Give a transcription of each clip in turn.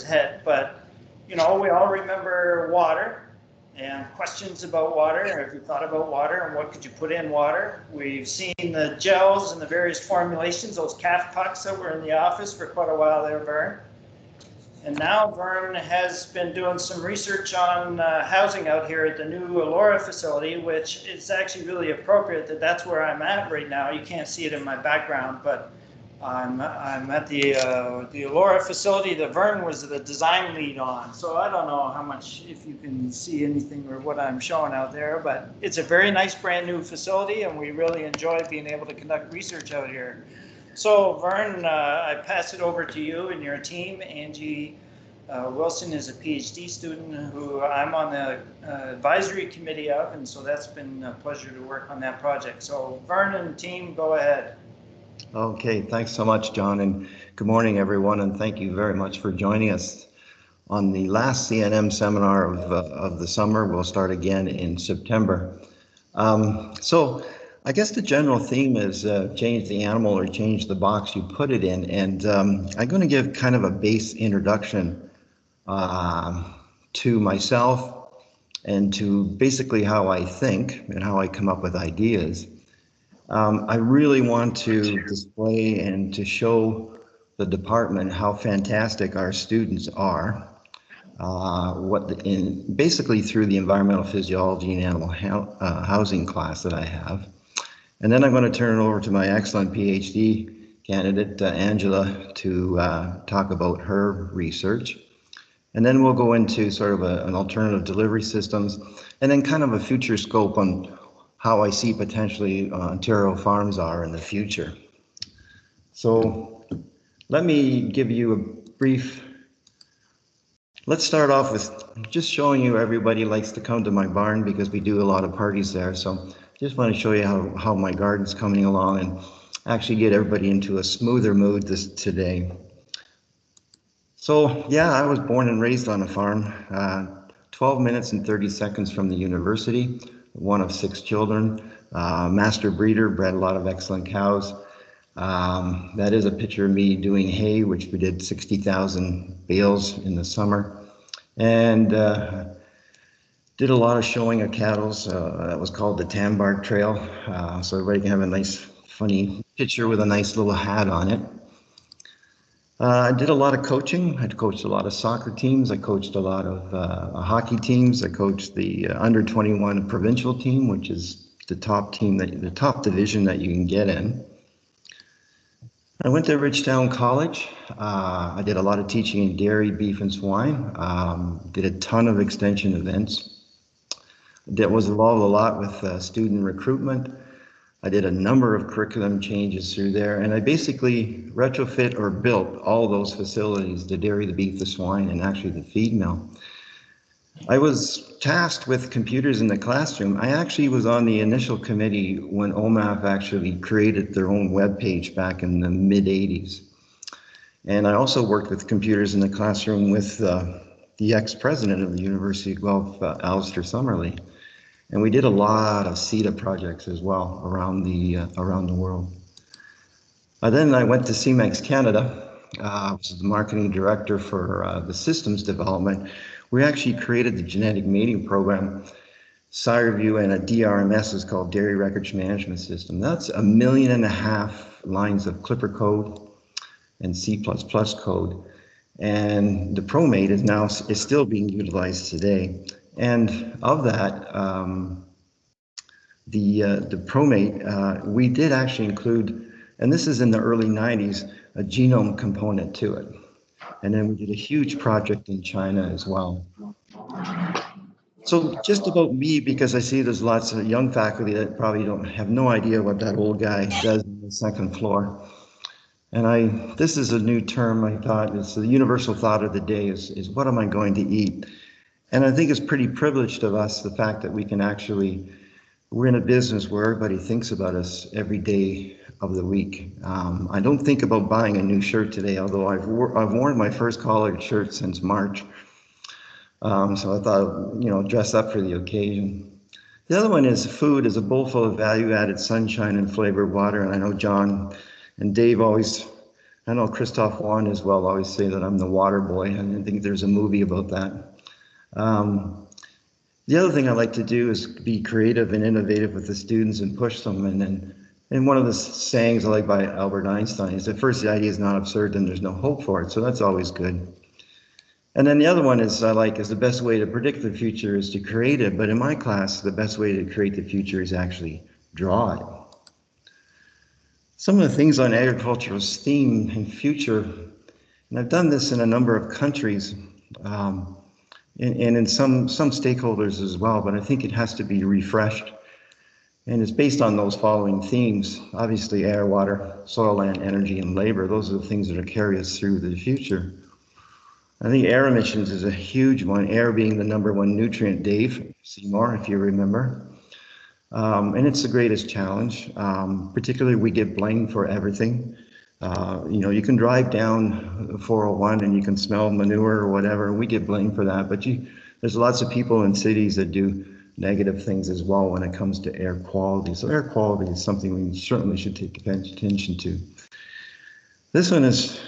head, but you know, we all remember water and questions about water. Have you thought about water and what could you put in water? We've seen the gels and the various formulations, those calf pucks that were in the office for quite a while there, Vern. And now Vern has been doing some research on housing out here at the new Elora facility, which is actually really appropriate that that's where I'm at right now. You can't see it in my background, but I'm at the Elora facility that Vern was the design lead on. So I don't know how much, if you can see anything or what I'm showing out there, but it's a very nice brand new facility and we really enjoy being able to conduct research out here. So Vern, I pass it over to you and your team. Angie Wilson is a PhD student who I'm on the advisory committee of, and so that's been a pleasure to work on that project. So Vern and team, go ahead. Okay, thanks so much, John, and good morning, everyone, and thank you very much for joining us on the last CNM seminar of the summer. We'll start again in September. So I guess the general theme is change the animal or change the box you put it in, and I'm going to give kind of a base introduction to myself and to basically how I think and how I come up with ideas. I really want to display and to show the department how fantastic our students are, basically through the environmental physiology and animal housing class that I have. And then I'm going to turn it over to my excellent PhD candidate, Angela, to talk about her research. And then we'll go into sort of an alternative delivery systems and then kind of a future scope on how I see potentially Ontario farms are in the future. So let me give you a brief, let's start off with just showing you everybody likes to come to my barn because we do a lot of parties there. So just want to show you how my garden's coming along and actually get everybody into a smoother mood today. So yeah, I was born and raised on a farm, 12 minutes and 30 seconds from the university, one of 6 children, master breeder, bred a lot of excellent cows. That is a picture of me doing hay, which we did 60,000 bales in the summer. And did a lot of showing of cattle. That was called the Tambark Trail. So everybody can have a nice, funny picture with a nice little hat on it. I did a lot of coaching. I coached a lot of soccer teams. I coached a lot of hockey teams. I coached the under 21 provincial team, which is the top team, the top division that you can get in. I went to Ridgetown College. I did a lot of teaching in dairy, beef, and swine. Did a ton of extension events. That was involved a lot with student recruitment. I did a number of curriculum changes through there, and I basically retrofit or built all those facilities, the dairy, the beef, the swine, and actually the feed mill. I was tasked with computers in the classroom. I actually was on the initial committee when OMAF actually created their own web page back in the mid-'80s. And I also worked with computers in the classroom with the ex-president of the University of Guelph, Alistair Summerlee. And we did a lot of CETA projects as well around the world. Then I went to CMEX Canada. I was the marketing director for the systems development. We actually created the genetic mating program, SireView, and a DRMS is called Dairy Records Management System. That's 1.5 million lines of Clipper code and C++ code. And the ProMate is still being utilized today. And of that, the ProMate, we did actually include, and this is in the early 90s, a genome component to it. And then we did a huge project in China as well. So just about me, because I see there's lots of young faculty that probably have no idea what that old guy does on the second floor. And this is a new term I thought, it's the universal thought of the day is what am I going to eat? And I think it's pretty privileged of us, the fact that we can actually, we're in a business where everybody thinks about us every day of the week. I don't think about buying a new shirt today, although I've worn my first collared shirt since March. So I thought, dress up for the occasion. The other one is food is a bowl full of value-added sunshine and flavored water. And I know John and Dave always I know Christoph Juan as well always say that I'm the water boy, and I think there's a movie about that. The other thing I like to do is be creative and innovative with the students and push them. And one of the sayings I like by Albert Einstein is that first the idea is not absurd, then there's no hope for it. So that's always good. And then the other one is I like is the best way to predict the future is to create it. But in my class, the best way to create the future is actually draw it. Some of the things on agriculture's theme and future, and I've done this in a number of countries, and in some stakeholders as well, but I think it has to be refreshed. And it's based on those following themes, obviously air, water, soil, land, energy, and labor. Those are the things that will carry us through the future. I think air emissions is a huge one, air being the #1 nutrient, Dave Seymour, if you remember. And it's the greatest challenge. Particularly, we get blamed for everything. You can drive down 401 and you can smell manure or whatever. We get blamed for that, but there's lots of people in cities that do negative things as well when it comes to air quality. So air quality is something we certainly should take attention to. This one is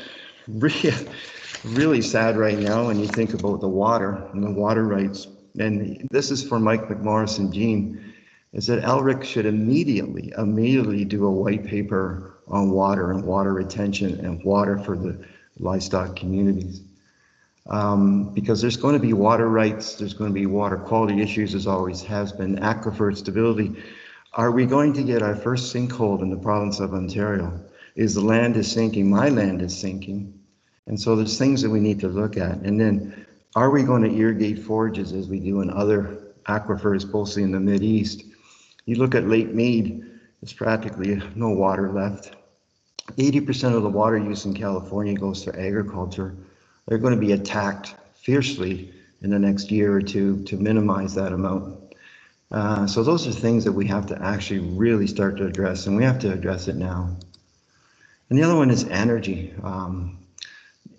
really sad right now when you think about the water and the water rights. And this is for Mike McMorris and Jean, is that Elric should immediately do a white paper on water and water retention and water for the livestock communities. Because there's going to be water rights, there's going to be water quality issues, as always has been, aquifer stability. Are we going to get our first sinkhole in the province of Ontario? Is the land is sinking, my land is sinking. And so there's things that we need to look at. And then, are we going to irrigate forages as we do in other aquifers, mostly in the Mideast? You look at Lake Mead, it's practically no water left. 80% of the water use in California goes to agriculture. They're going to be attacked fiercely in the next year or two to minimize that amount. So those are things that we have to actually really start to address, and we have to address it now. And the other one is energy.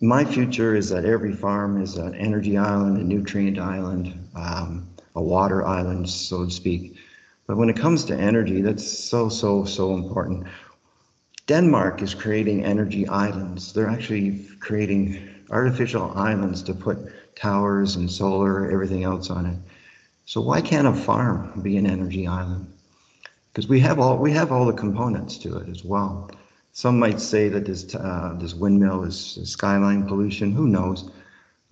My future is that every farm is an energy island, a nutrient island, a water island, so to speak. But when it comes to energy, that's so important. Denmark is creating energy islands. They're actually creating artificial islands to put towers and solar, everything else on it. So why can't a farm be an energy island? Because we have all the components to it as well. Some might say that this windmill is skyline pollution. Who knows?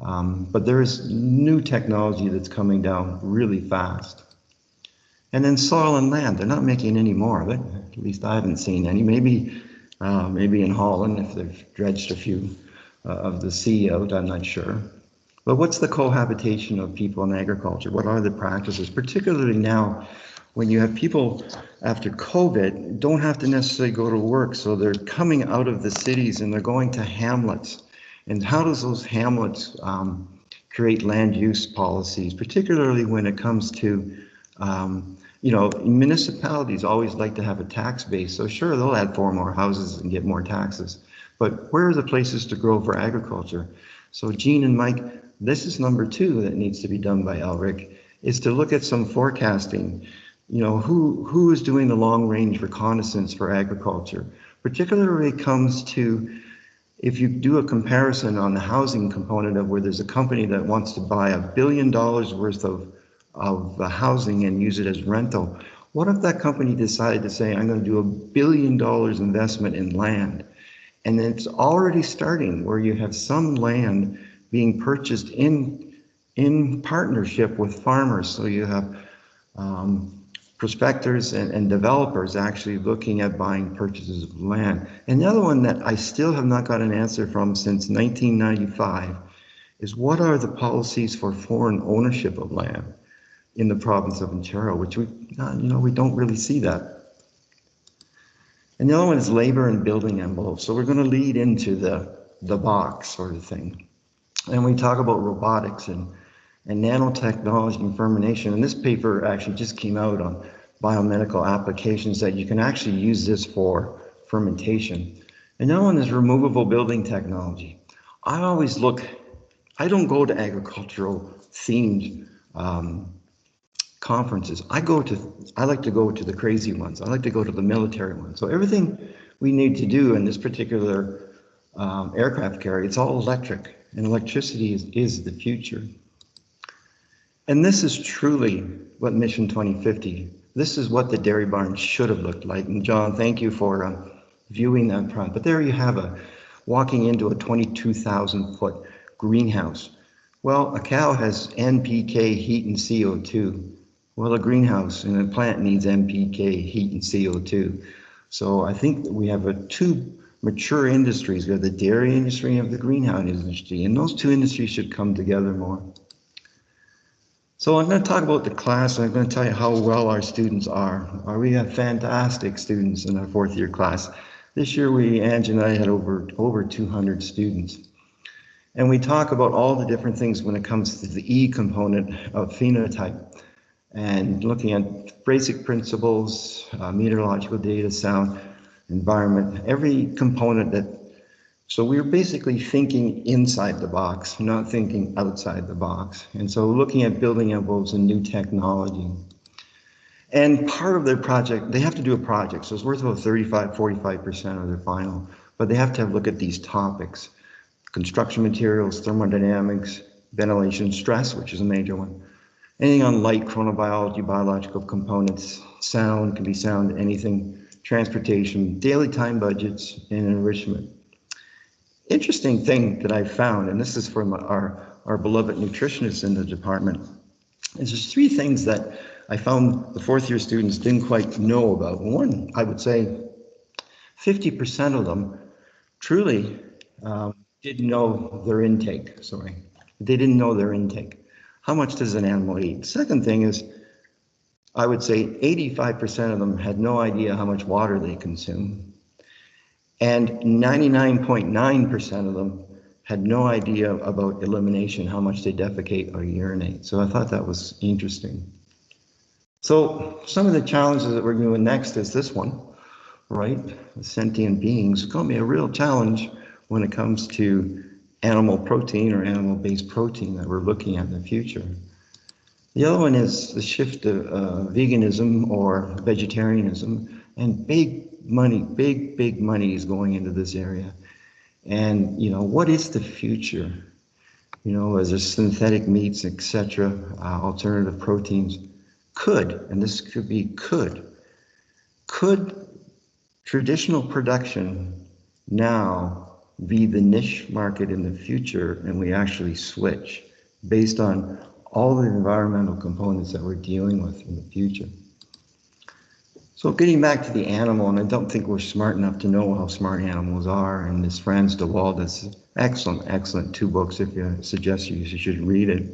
But there is new technology that's coming down really fast. And then soil and land, they're not making any more of it. At least I haven't seen any. Maybe in Holland, if they've dredged a few of the sea out, I'm not sure. But what's the cohabitation of people in agriculture? What are the practices, particularly now when you have people after COVID don't have to necessarily go to work, so they're coming out of the cities and they're going to hamlets. And how does those hamlets create land use policies, particularly when it comes to municipalities always like to have a tax base. So sure, they'll add 4 more houses and get more taxes. But where are the places to grow for agriculture? So Jean and Mike, this is #2 that needs to be done by Elric, is to look at some forecasting. Who is doing the long range reconnaissance for agriculture, particularly when it comes to, if you do a comparison on the housing component of where there's a company that wants to buy $1 billion worth of housing and use it as rental. What if that company decided to say, I'm going to do $1 billion investment in land? And it's already starting where you have some land being purchased in partnership with farmers. So you have prospectors and developers actually looking at buying purchases of land. And the other one that I still have not got an answer from since 1995 is what are the policies for foreign ownership of land in the province of Ontario, which we don't really see that. And the other one is labor and building envelopes. So we're going to lead into the box sort of thing. And we talk about robotics and nanotechnology and fermentation. And this paper actually just came out on biomedical applications that you can actually use this for fermentation. And the other one is removable building technology. I don't go to agricultural themed conferences. I like to go to the crazy ones. I like to go to the military ones. So everything we need to do in this particular aircraft carrier. It's all electric, and electricity is the future. And this is truly what Mission 2050, this is what the dairy barn should have looked like. And John, thank you for viewing that front. But there you have walking into a 22,000 foot greenhouse. Well, a cow has NPK, heat, and CO2. Well, a greenhouse and a plant needs NPK, heat, and CO2. So I think that we have two mature industries. We have the dairy industry and have the greenhouse industry, and those two industries should come together more. So I'm going to talk about the class, and I'm going to tell you how well our students are. We have fantastic students in our fourth year class. This year, Angie and I had over 200 students. And we talk about all the different things when it comes to the E component of phenotype, and looking at basic principles, meteorological data, sound, environment, every component that. So we're basically thinking inside the box, not thinking outside the box. And so looking at building envelopes and new technology. And part of their project, they have to do a project. So it's worth about 45% of their final, but they have to look at these topics: construction materials, thermodynamics, ventilation, stress, which is a major one. Anything on light, chronobiology, biological components, sound, can be sound, anything, transportation, daily time budgets, and enrichment. Interesting thing that I found, and this is from our beloved nutritionists in the department, is there's three things that I found the fourth year students didn't quite know about. One, I would say 50% of them truly didn't know their intake. They didn't know their intake. How much does an animal eat? Second thing is, I would say 85% of them had no idea how much water they consume. And 99.9% of them had no idea about elimination, how much they defecate or urinate. So I thought that was interesting. So some of the challenges that we're doing next is this one, right? Sentient beings. It's going to be a real challenge when it comes to animal protein or animal-based protein that we're looking at in the future. The other one is the shift to veganism or vegetarianism, and big money is going into this area. And what is the future? As there synthetic meats, etc., alternative proteins, and this could be could traditional production now be the niche market in the future, and we actually switch based on all the environmental components that we're dealing with in the future? So getting back to the animal, and I don't think we're smart enough to know how smart animals are, and this Frans de Waal, that's excellent 2 books. If you suggest you should read it.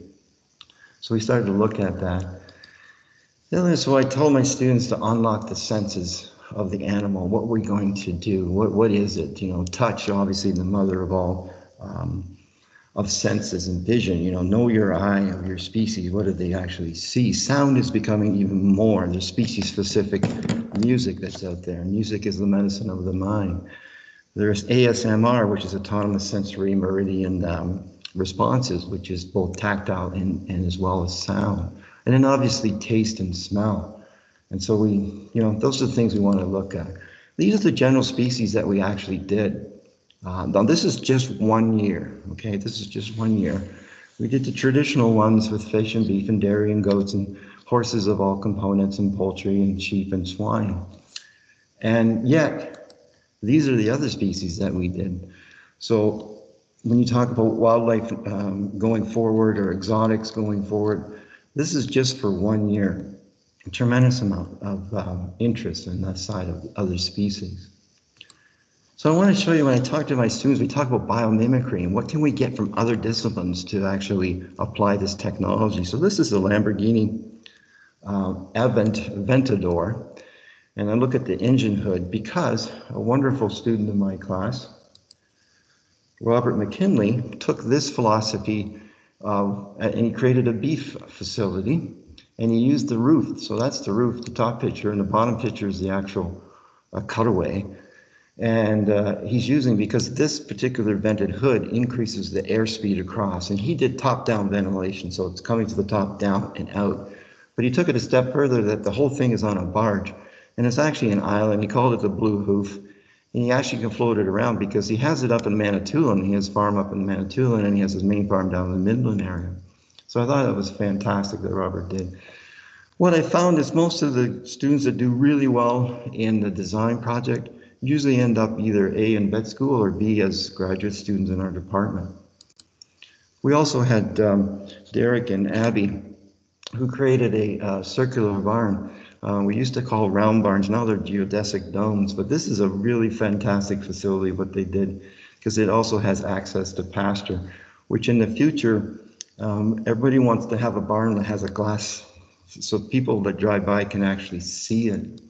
So we started to look at that. So I told my students to unlock the senses of the animal. What we're going to do, what is it? Touch, obviously the mother of all of senses, and vision. Know your eye of your species. What do they actually see? Sound is becoming even more. There's species-specific music that's out there. Music is the medicine of the mind. There's ASMR, which is autonomous sensory meridian responses, which is both tactile and as well as sound. And then obviously taste and smell. And so those are the things we want to look at. These are the general species that we actually did. Now this is just 1 year, okay? This is just 1 year. We did the traditional ones with fish and beef and dairy and goats and horses of all components and poultry and sheep and swine. And yet, these are the other species that we did. So when you talk about wildlife going forward or exotics going forward, this is just for 1 year. A tremendous amount of interest in that side of other species. So I want to show you, when I talk to my students, we talk about biomimicry and what can we get from other disciplines to actually apply this technology. So this is the Lamborghini Aventador, and I look at the engine hood because a wonderful student in my class, Robert McKinley, took this philosophy and he created a beef facility, and he used the roof. So that's the roof, the top picture, and the bottom picture is the actual cutaway. And he's using, because this particular vented hood increases the airspeed across, and he did top-down ventilation, so it's coming to the top, down, and out. But he took it a step further, that the whole thing is on a barge, and it's actually an island. He called it the Blue Hoof, And he actually can float it around because he has it up in Manitoulin. He has farm up in Manitoulin, and he has his main farm down in the Midland area. So I thought that was fantastic that Robert did. What I found is most of the students that do really well in the design project usually end up either A in vet school or B as graduate students in our department. We also had Derek and Abby who created a circular barn. We used to call round barns, now they're geodesic domes, but this is a really fantastic facility what they did because it also has access to pasture, which in the future, everybody wants to have a barn that has a glass so people that drive by can actually see it,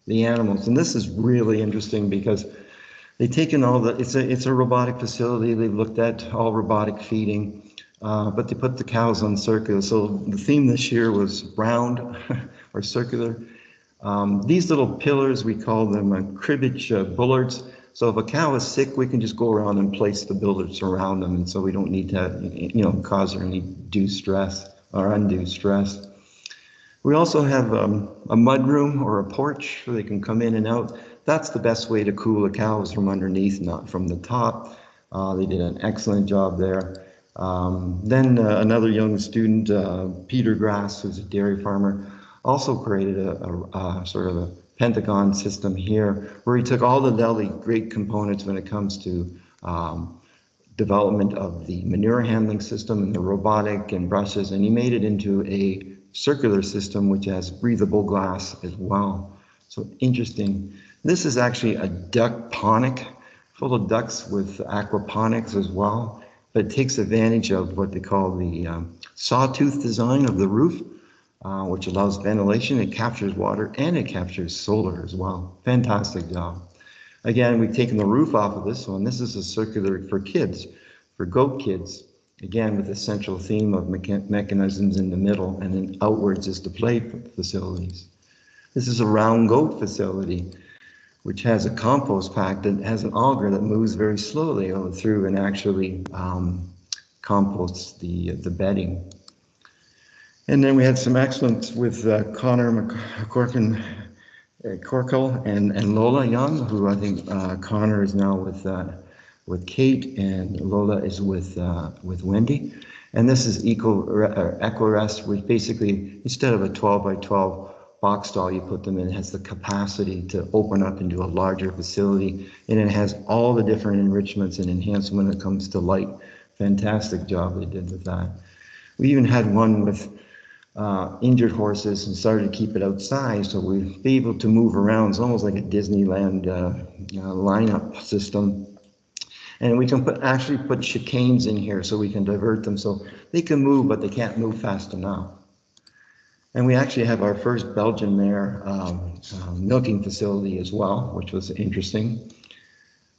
the animals. And this is really interesting because they've taken all the, it's a robotic facility. They've looked at all robotic feeding, but they put the cows on circular. So the theme this year was round or circular. These little pillars, we call them cribbage bullards. So if a cow is sick, we can just go around and place the bullards around them. And so we don't need to, cause her any undue stress. We also have a mud room or a porch where they can come in and out. That's the best way to cool the cows, from underneath, not from the top. They did an excellent job there. Then another young student, Peter Grass, who's a dairy farmer, also created a sort of a pentagon system here where he took all the really great components when it comes to development of the manure handling system and the robotic and brushes, and he made it into a circular system which has breathable glass as well. So interesting. This is actually a duck ponic, full of ducks with aquaponics as well, but it takes advantage of what they call the sawtooth design of the roof, which allows ventilation. It captures water and it captures solar as well. Fantastic job. Again, we've taken the roof off of this one. This is a circular for kids, for goat kids. Again, with the central theme of mechanisms in the middle, and then outwards is the play facilities. This is a round goat facility, which has a compost pack that has an auger that moves very slowly through and actually composts the bedding. And then we had some excellence with Connor McCorkin, Corkle and Lola Young, who I think Connor is now with Kate, and Lola is with Wendy. And this is EcoRest, which basically, instead of a 12 by 12 box stall you put them in, it has the capacity to open up into a larger facility, and it has all the different enrichments and enhancement when it comes to light. Fantastic job they did with that. We even had one with injured horses and started to keep it outside, so we'd be able to move around. It's almost like a Disneyland lineup system. And we can actually put chicanes in here so we can divert them so they can move, but they can't move fast enough. And we actually have our first Belgian mare milking facility as well, which was interesting.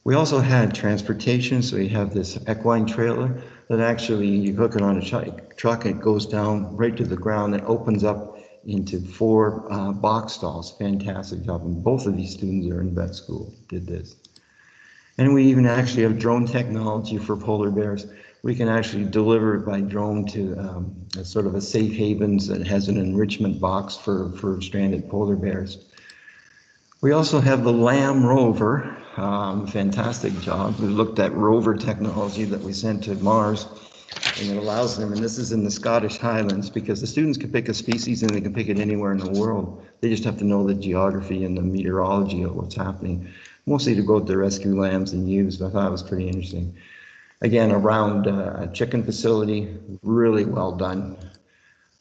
We also had transportation, so you have this equine trailer that actually you hook it on a truck and it goes down right to the ground and opens up into 4 box stalls. Fantastic job, and both of these students are in vet school, did this. And we even actually have drone technology for polar bears. We can actually deliver it by drone to sort of a safe havens that has an enrichment box for stranded polar bears. We also have the LAM rover, fantastic job. We looked at rover technology that we sent to Mars, and it allows them, and this is in the Scottish Highlands, because the students can pick a species and they can pick it anywhere in the world. They just have to know the geography and the meteorology of what's happening. Mostly to go to rescue lambs and ewes, but I thought it was pretty interesting. Again, around a chicken facility, really well done.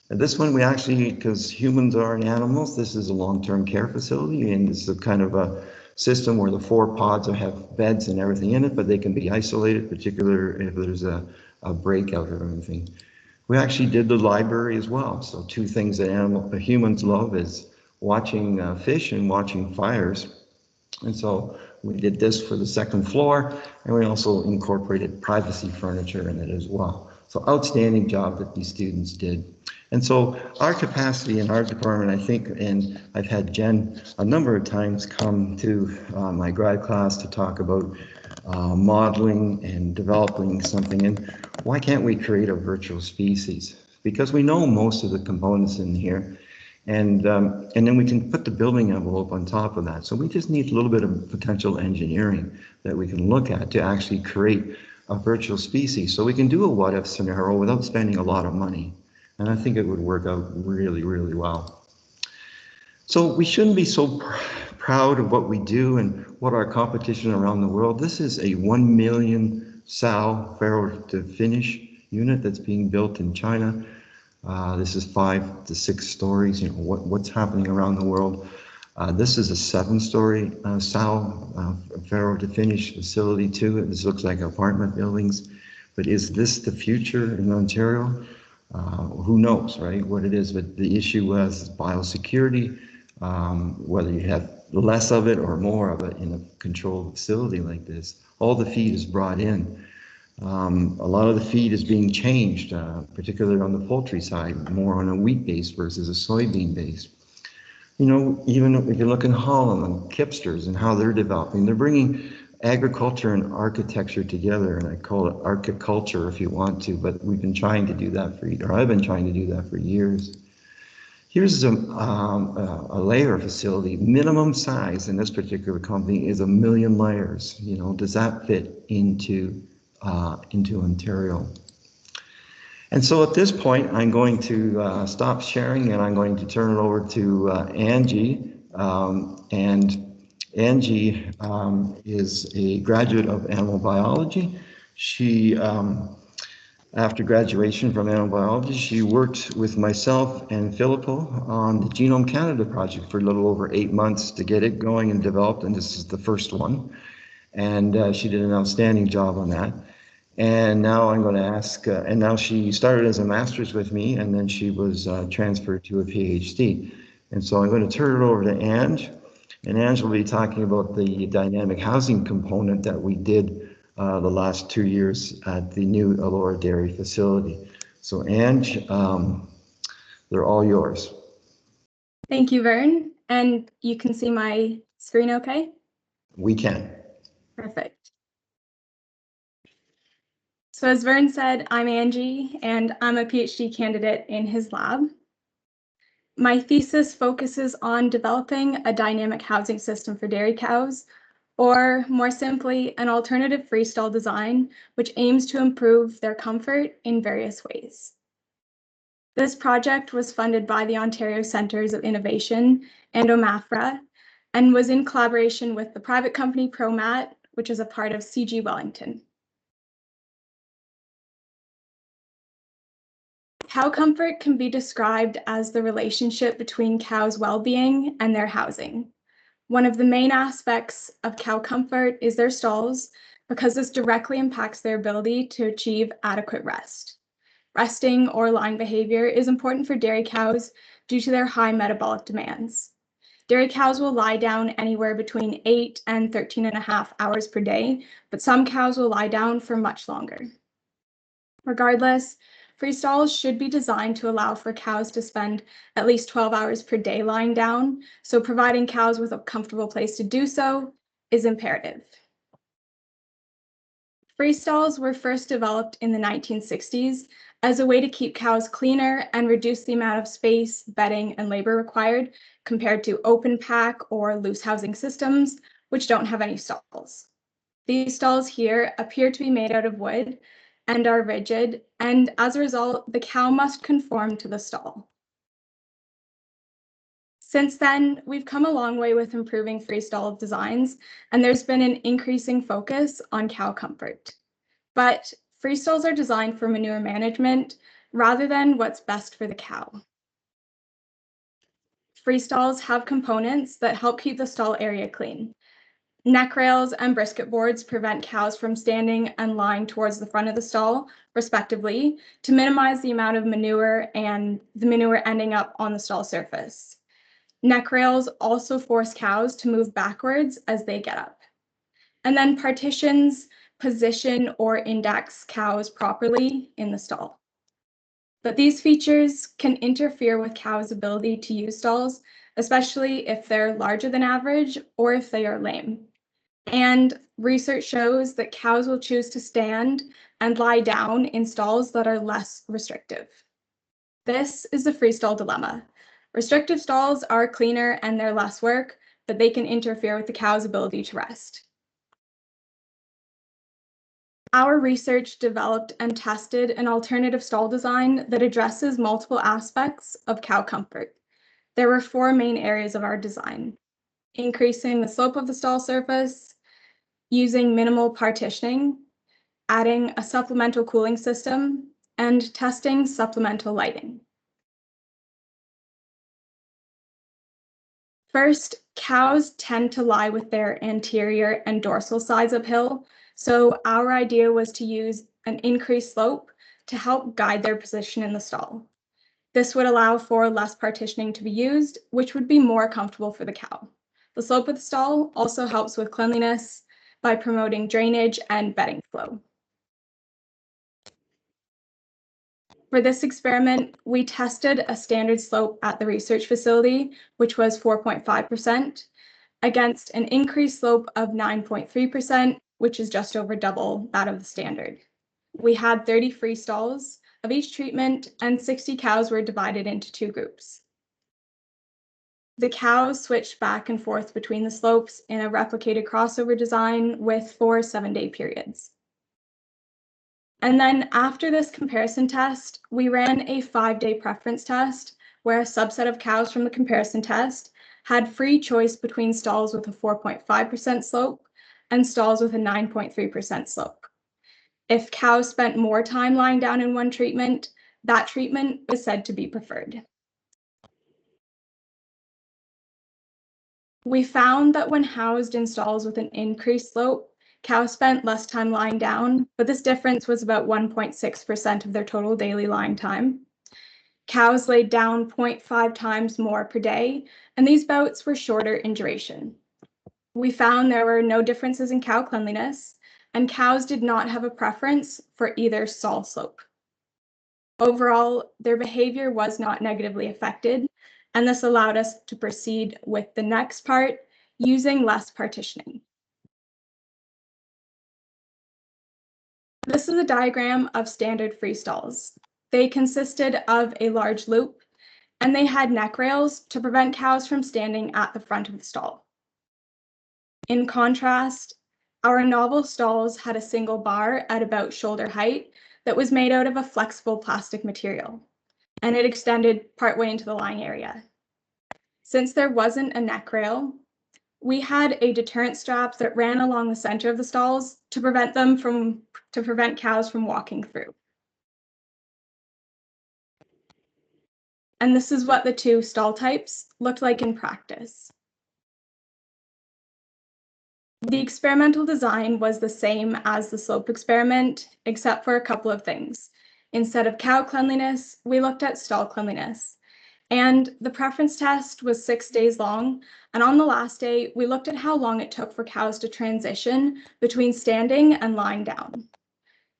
And this one we actually, because humans aren't animals, this is a long-term care facility, and it's a kind of a system where the 4 pods have beds and everything in it, but they can be isolated, particularly if there's a breakout or anything. We actually did the library as well. So 2 things that humans love is watching fish and watching fires. And so we did this for the 2nd floor, and we also incorporated privacy furniture in it as well. So outstanding job that these students did. And so our capacity in our department, I think, and I've had Jen a number of times come to my grad class to talk about modeling and developing something. And why can't we create a virtual species? Because we know most of the components in here. And then we can put the building envelope on top of that. So we just need a little bit of potential engineering that we can look at to actually create a virtual species. So we can do a what if scenario without spending a lot of money. And I think it would work out really, really well. So we shouldn't be so proud of what we do and what our competition around the world. This is a 1 million sow farrow to finish unit that's being built in China. This is 5 to 6 stories. You know what's happening around the world. This is a 7-story sow farrow to finish facility too. This looks like apartment buildings, but is this the future in Ontario? Who knows, right? What it is, but the issue was biosecurity. Whether you have less of it or more of it in a controlled facility like this, all the feed is brought in. A lot of the feed is being changed, particularly on the poultry side, more on a wheat base versus a soybean base. You know, even if you look in Holland and Kipsters and how they're developing, they're bringing agriculture and architecture together, and I call it archiculture if you want to, but we've been trying to do that or I've been trying to do that for years. Here's a layer facility. Minimum size in this particular company is 1 million layers. You know, does that fit into Ontario? And so at this point, I'm going to stop sharing and I'm going to turn it over to Angie. And Angie is a graduate of animal biology. She, after graduation from animal biology, she worked with myself and Filippo on the Genome Canada project for a little over 8 months to get it going and developed, and this is the first one. And she did an outstanding job on that. And now I'm going to ask, and now she started as a master's with me, and then she was transferred to a PhD. And so I'm going to turn it over to Ange, and Ange will be talking about the dynamic housing component that we did the last 2 years at the new Elora Dairy facility. So Ange, they're all yours. Thank you, Vern. And you can see my screen okay? We can. Perfect. So as Vern said, I'm Angie, and I'm a PhD candidate in his lab. My thesis focuses on developing a dynamic housing system for dairy cows, or more simply, an alternative freestall design, which aims to improve their comfort in various ways. This project was funded by the Ontario Centres of Innovation and OMAFRA, and was in collaboration with the private company ProMat, which is a part of CG Wellington. Cow comfort can be described as the relationship between cows' well-being and their housing. One of the main aspects of cow comfort is their stalls, because this directly impacts their ability to achieve adequate rest. Resting or lying behavior is important for dairy cows due to their high metabolic demands. Dairy cows will lie down anywhere between 8 and 13.5 hours per day, but some cows will lie down for much longer. Regardless, free stalls should be designed to allow for cows to spend at least 12 hours per day lying down, so providing cows with a comfortable place to do so is imperative. Free stalls were first developed in the 1960s as a way to keep cows cleaner and reduce the amount of space, bedding, and labor required compared to open pack or loose housing systems, which don't have any stalls. These stalls here appear to be made out of wood and are rigid, and as a result, the cow must conform to the stall. Since then, we've come a long way with improving free stall designs, and there's been an increasing focus on cow comfort. But free stalls are designed for manure management rather than what's best for the cow. Free stalls have components that help keep the stall area clean. Neck rails and brisket boards prevent cows from standing and lying towards the front of the stall, respectively, to minimize the amount of manure and the manure ending up on the stall surface. Neck rails also force cows to move backwards as they get up. And then partitions position or index cows properly in the stall. But these features can interfere with cows' ability to use stalls, especially if they're larger than average or if they are lame. And research shows that cows will choose to stand and lie down in stalls that are less restrictive. This is the freestall dilemma. Restrictive stalls are cleaner and they're less work, but they can interfere with the cow's ability to rest. Our research developed and tested an alternative stall design that addresses multiple aspects of cow comfort. There were 4 main areas of our design: increasing the slope of the stall surface, using minimal partitioning, adding a supplemental cooling system, and testing supplemental lighting. First, cows tend to lie with their anterior and dorsal sides uphill, so our idea was to use an increased slope to help guide their position in the stall. This would allow for less partitioning to be used, which would be more comfortable for the cow. The slope of the stall also helps with cleanliness by promoting drainage and bedding flow. For this experiment, we tested a standard slope at the research facility, which was 4.5%, against an increased slope of 9.3%, which is just over double that of the standard. We had 30 free stalls of each treatment, and 60 cows were divided into 2 groups. The cows switched back and forth between the slopes in a replicated crossover design with 4 7-day periods. And then after this comparison test, we ran a 5-day preference test where a subset of cows from the comparison test had free choice between stalls with a 4.5% slope and stalls with a 9.3% slope. If cows spent more time lying down in one treatment, that treatment was said to be preferred. We found that when housed in stalls with an increased slope, cows spent less time lying down, but this difference was about 1.6% of their total daily lying time. Cows laid down 0.5 times more per day, and these bouts were shorter in duration. We found there were no differences in cow cleanliness, and cows did not have a preference for either stall slope. Overall, their behavior was not negatively affected, and this allowed us to proceed with the next part, using less partitioning. This is a diagram of standard free stalls. They consisted of a large loop, and they had neck rails to prevent cows from standing at the front of the stall. In contrast, our novel stalls had a single bar at about shoulder height that was made out of a flexible plastic material, and it extended partway into the lying area. Since there wasn't a neck rail, we had a deterrent strap that ran along the center of the stalls to prevent cows from walking through. And this is what the 2 stall types looked like in practice. The experimental design was the same as the slope experiment, except for a couple of things. Instead of cow cleanliness, we looked at stall cleanliness. And the preference test was 6 days long, and on the last day, we looked at how long it took for cows to transition between standing and lying down.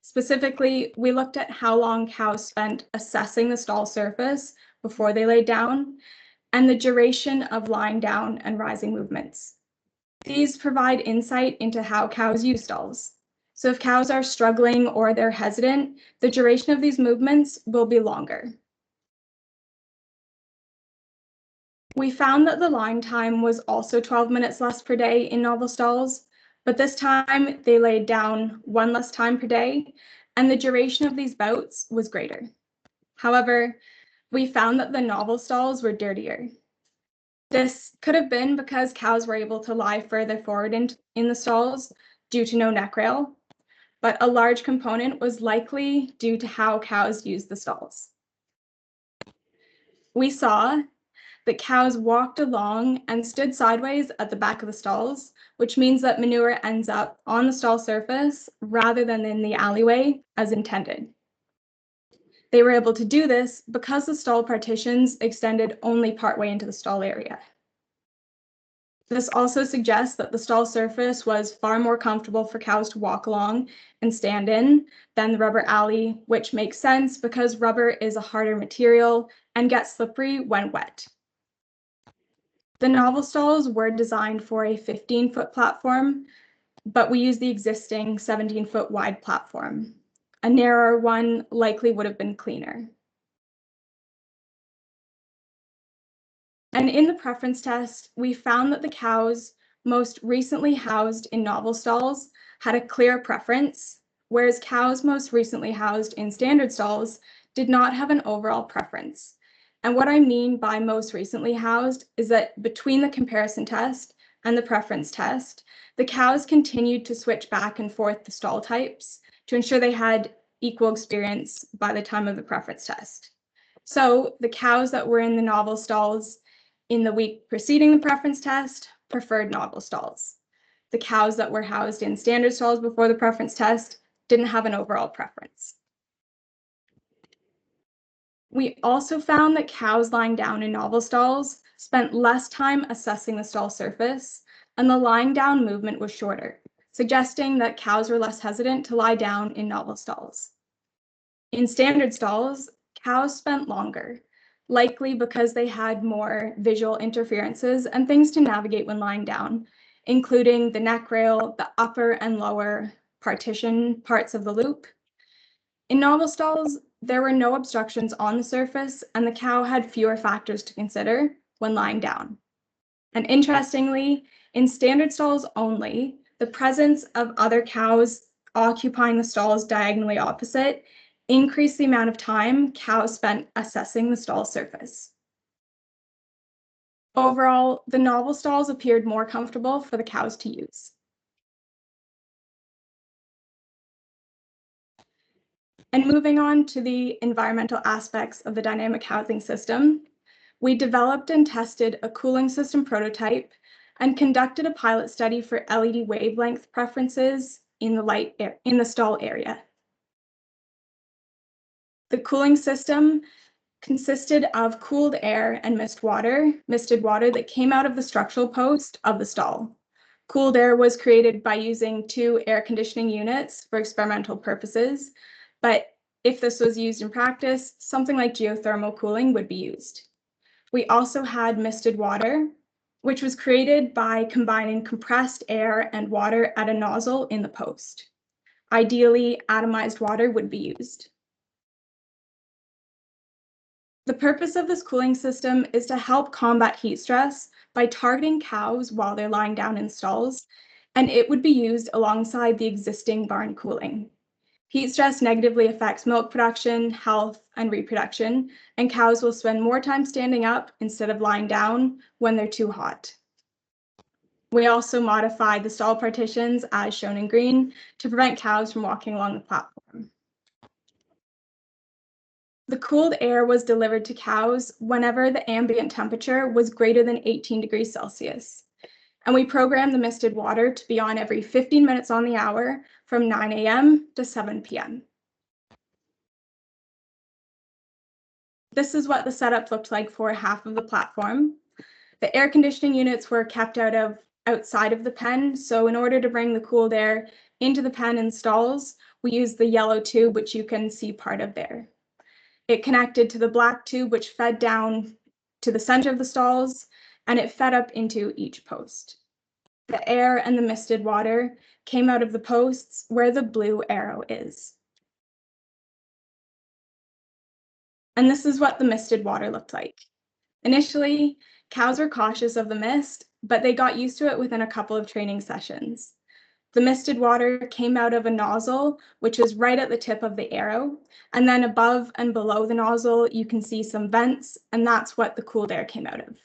Specifically, we looked at how long cows spent assessing the stall surface before they laid down, and the duration of lying down and rising movements. These provide insight into how cows use stalls. So if cows are struggling or they're hesitant, the duration of these movements will be longer. We found that the lying time was also 12 minutes less per day in novel stalls, but this time they laid down 1 less time per day, and the duration of these bouts was greater. However, we found that the novel stalls were dirtier. This could have been because cows were able to lie further forward in the stalls due to no neck rail, but a large component was likely due to how cows used the stalls. We saw that cows walked along and stood sideways at the back of the stalls, which means that manure ends up on the stall surface rather than in the alleyway as intended. They were able to do this because the stall partitions extended only partway into the stall area. This also suggests that the stall surface was far more comfortable for cows to walk along and stand in than the rubber alley, which makes sense because rubber is a harder material and gets slippery when wet. The novel stalls were designed for a 15-foot platform, but we used the existing 17-foot wide platform. A narrower one likely would have been cleaner. And in the preference test, we found that the cows most recently housed in novel stalls had a clear preference, whereas cows most recently housed in standard stalls did not have an overall preference. And what I mean by most recently housed is that between the comparison test and the preference test, the cows continued to switch back and forth the stall types to ensure they had equal experience by the time of the preference test. So the cows that were in the novel stalls in the week preceding the preference test preferred novel stalls. The cows that were housed in standard stalls before the preference test didn't have an overall preference. We also found that cows lying down in novel stalls spent less time assessing the stall surface, and the lying down movement was shorter, suggesting that cows were less hesitant to lie down in novel stalls. In standard stalls, cows spent longer, likely because they had more visual interferences and things to navigate when lying down, including the neck rail, the upper and lower partition parts of the loop. In novel stalls, there were no obstructions on the surface, and the cow had fewer factors to consider when lying down. And interestingly, in standard stalls only, the presence of other cows occupying the stalls diagonally opposite increased the amount of time cows spent assessing the stall surface. Overall, the novel stalls appeared more comfortable for the cows to use. And moving on to the environmental aspects of the dynamic housing system, we developed and tested a cooling system prototype and conducted a pilot study for LED wavelength preferences in the stall area. The cooling system consisted of cooled air and misted water that came out of the structural post of the stall. Cooled air was created by using 2 air conditioning units for experimental purposes, but if this was used in practice, something like geothermal cooling would be used. We also had misted water, which was created by combining compressed air and water at a nozzle in the post. Ideally, atomized water would be used. The purpose of this cooling system is to help combat heat stress by targeting cows while they're lying down in stalls, and it would be used alongside the existing barn cooling. Heat stress negatively affects milk production, health, and reproduction, and cows will spend more time standing up instead of lying down when they're too hot. We also modified the stall partitions, as shown in green, to prevent cows from walking along the platform. The cooled air was delivered to cows whenever the ambient temperature was greater than 18 degrees Celsius. And we programmed the misted water to be on every 15 minutes on the hour from 9 a.m. to 7 p.m. This is what the setup looked like for half of the platform. The air conditioning units were kept outside of the pen, so in order to bring the cooled air into the pen and stalls, we used the yellow tube, which you can see part of there. It connected to the black tube, which fed down to the center of the stalls, and it fed up into each post. The air and the misted water came out of the posts where the blue arrow is. And this is what the misted water looked like. Initially, cows were cautious of the mist, but they got used to it within a couple of training sessions. The misted water came out of a nozzle, which is right at the tip of the arrow, and then above and below the nozzle, you can see some vents, and that's what the cooled air came out of.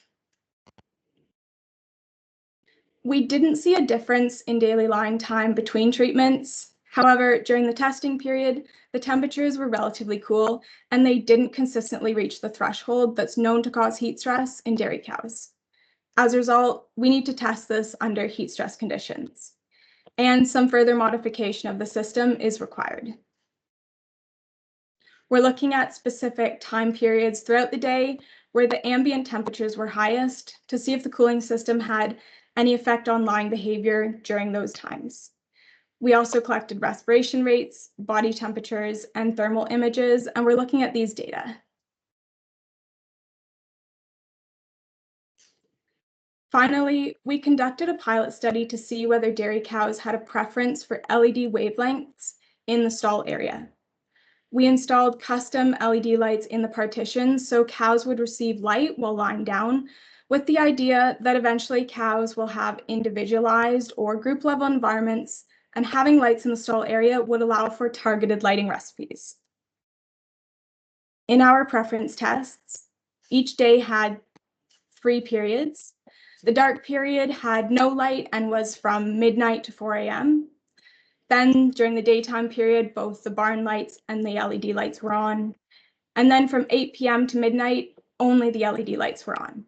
We didn't see a difference in daily lying time between treatments. However, during the testing period, the temperatures were relatively cool, and they didn't consistently reach the threshold that's known to cause heat stress in dairy cows. As a result, we need to test this under heat stress conditions, and some further modification of the system is required. We're looking at specific time periods throughout the day where the ambient temperatures were highest to see if the cooling system had any effect on lying behavior during those times. We also collected respiration rates, body temperatures, and thermal images, and we're looking at these data. Finally, we conducted a pilot study to see whether dairy cows had a preference for LED wavelengths in the stall area. We installed custom LED lights in the partitions so cows would receive light while lying down with the idea that eventually cows will have individualized or group level environments, and having lights in the stall area would allow for targeted lighting recipes. In our preference tests, each day had 3 periods. The dark period had no light and was from midnight to 4 a.m. Then during the daytime period, both the barn lights and the LED lights were on. And then from 8 p.m. to midnight, only the LED lights were on.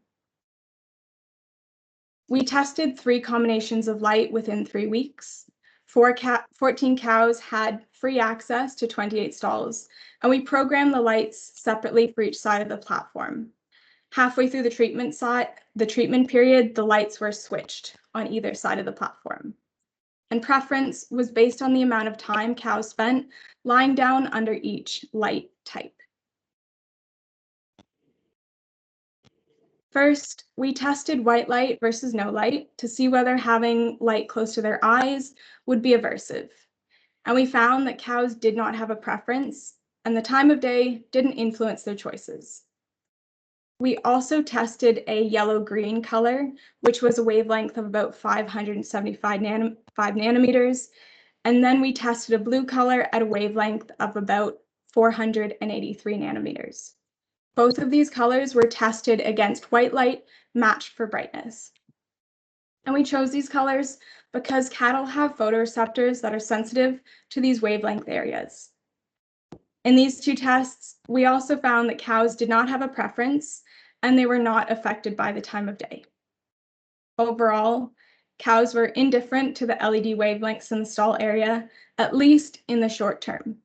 We tested 3 combinations of light within 3 weeks. 14 cows had free access to 28 stalls, and we programmed the lights separately for each side of the platform. Halfway through the treatment period, the lights were switched on either side of the platform. And preference was based on the amount of time cows spent lying down under each light type. First, we tested white light versus no light to see whether having light close to their eyes would be aversive. And we found that cows did not have a preference, and the time of day didn't influence their choices. We also tested a yellow-green color, which was a wavelength of about 575 nanometers, and then we tested a blue color at a wavelength of about 483 nanometers. Both of these colors were tested against white light, matched for brightness. And we chose these colors because cattle have photoreceptors that are sensitive to these wavelength areas. In these 2 tests, we also found that cows did not have a preference and they were not affected by the time of day. Overall, cows were indifferent to the LED wavelengths in the stall area, at least in the short term.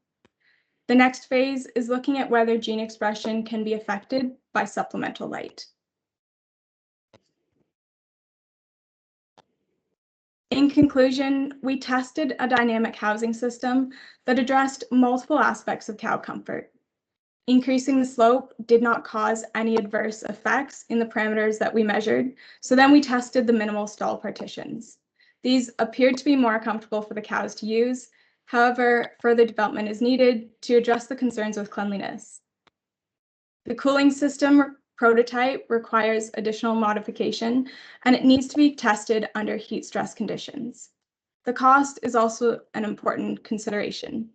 The next phase is looking at whether gene expression can be affected by supplemental light. In conclusion, we tested a dynamic housing system that addressed multiple aspects of cow comfort. Increasing the slope did not cause any adverse effects in the parameters that we measured, so then we tested the minimal stall partitions. These appeared to be more comfortable for the cows to use. However, further development is needed to address the concerns with cleanliness. The cooling system prototype requires additional modification, and it needs to be tested under heat stress conditions. The cost is also an important consideration,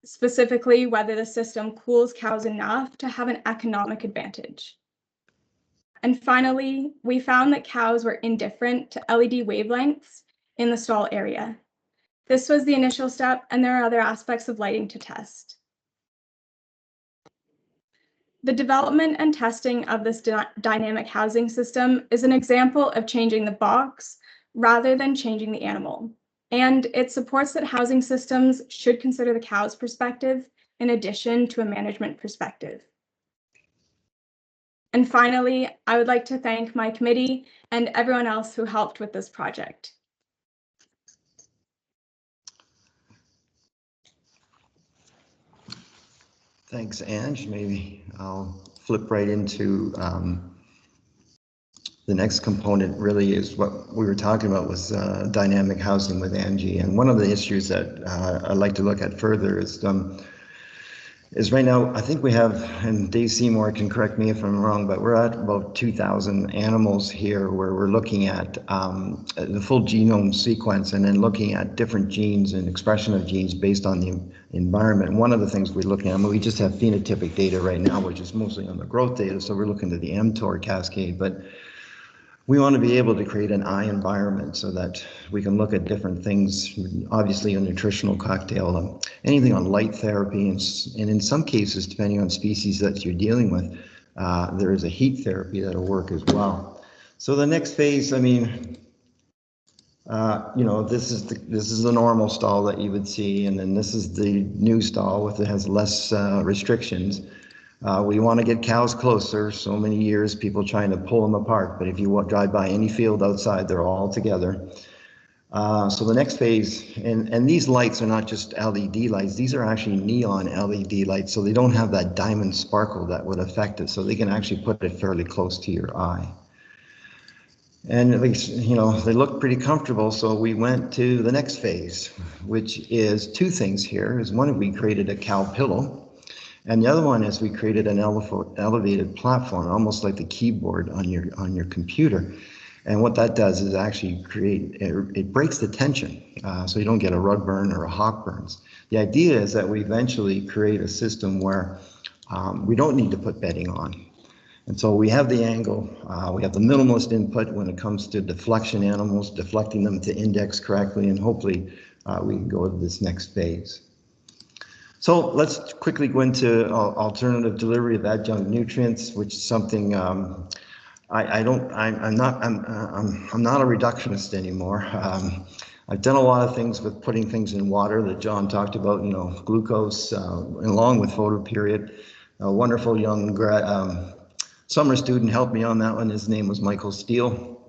specifically whether the system cools cows enough to have an economic advantage. And finally, we found that cows were indifferent to LED wavelengths in the stall area. This was the initial step, and there are other aspects of lighting to test. The development and testing of this dynamic housing system is an example of changing the box rather than changing the animal. And it supports that housing systems should consider the cow's perspective in addition to a management perspective. And finally, I would like to thank my committee and everyone else who helped with this project. Thanks, Ange. Maybe I'll flip right into the next component. Really is what we were talking about was dynamic housing with Angie. And one of the issues that I'd like to look at further is right now, I think we have, and Dave Seymour can correct me if I'm wrong, but we're at about 2,000 animals here where we're looking at the full genome sequence and then looking at different genes and expression of genes based on the environment. One of the things we're looking at, we just have phenotypic data right now, which is mostly on the growth data, so we're looking at the mTOR cascade, but we want to be able to create an eye environment so that we can look at different things, obviously a nutritional cocktail, anything on light therapy, and in some cases, depending on species that you're dealing with, there is a heat therapy that'll work as well. So the next phase, I mean, this is the normal stall that you would see, and then this is the new stall with it has less restrictions. We want to get cows closer. So many years, people trying to pull them apart. But if you drive by any field outside, they're all together. So the next phase, and these lights are not just LED lights. These are actually neon LED lights. So they don't have that diamond sparkle that would affect it. So they can actually put it fairly close to your eye. And at least, they look pretty comfortable. So we went to the next phase, which is 2 things here. Is one, we created a cow pillow. And the other one is we created an elevated platform, almost like the keyboard on your computer. And what that does is actually it breaks the tension, so you don't get a rug burn or a hawk burns. The idea is that we eventually create a system where we don't need to put bedding on. And so we have the angle, we have the minimalist input when it comes to deflection animals, deflecting them to index correctly, and hopefully we can go to this next phase. So let's quickly go into alternative delivery of adjunct nutrients, which is something I'm not a reductionist anymore. I've done a lot of things with putting things in water that John talked about, glucose, along with photoperiod. A wonderful young summer student helped me on that one. His name was Michael Steele.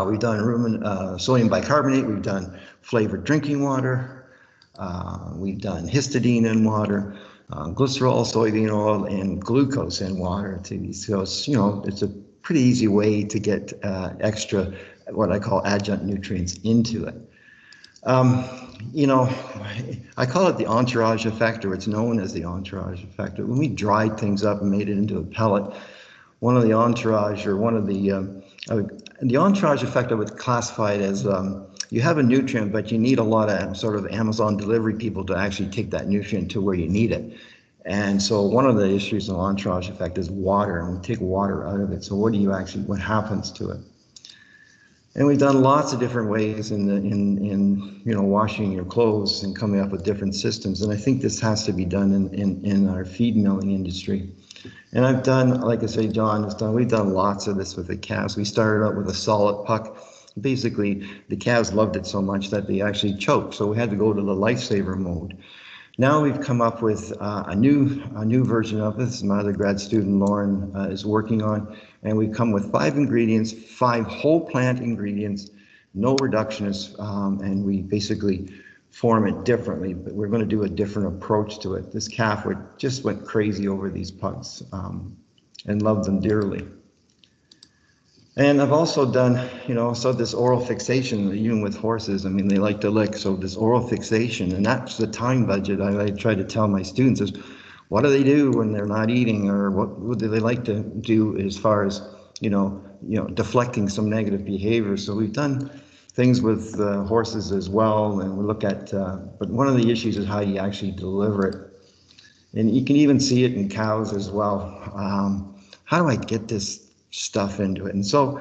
We've done sodium bicarbonate. We've done flavored drinking water. We've done histidine in water, glycerol, soybean oil, and glucose in water. So it's a pretty easy way to get extra, what I call adjunct nutrients into it. I call it the entourage effect, or it's known as the entourage effect. When we dried things up and made it into a pellet, one of the entourage, or one of the entourage effect, I would classify it as you have a nutrient, but you need a lot of sort of Amazon delivery people to actually take that nutrient to where you need it. And so one of the issues in the entourage effect is water, and we take water out of it. So what happens to it? And we've done lots of different ways in washing your clothes and coming up with different systems. And I think this has to be done in our feed milling industry. And I've done, like I say, John has done, we've done lots of this with the calves. We started out with a solid puck. Basically, the calves loved it so much that they actually choked. So we had to go to the lifesaver mode. Now we've come up with a new version of this. My other grad student, Lauren, is working on, and we've come with 5 ingredients, 5 whole plant ingredients, no reductionists, and we basically form it differently, but we're going to do a different approach to it. This calf just went crazy over these pugs and loved them dearly. And I've also done, so this oral fixation, even with horses, I mean, they like to lick, so this oral fixation, and that's the time budget I try to tell my students is, what do they do when they're not eating, or what do they like to do as far as, deflecting some negative behavior. So we've done things with horses as well, and we look at, but one of the issues is how you actually deliver it. And you can even see it in cows as well. How do I get this stuff into it? And so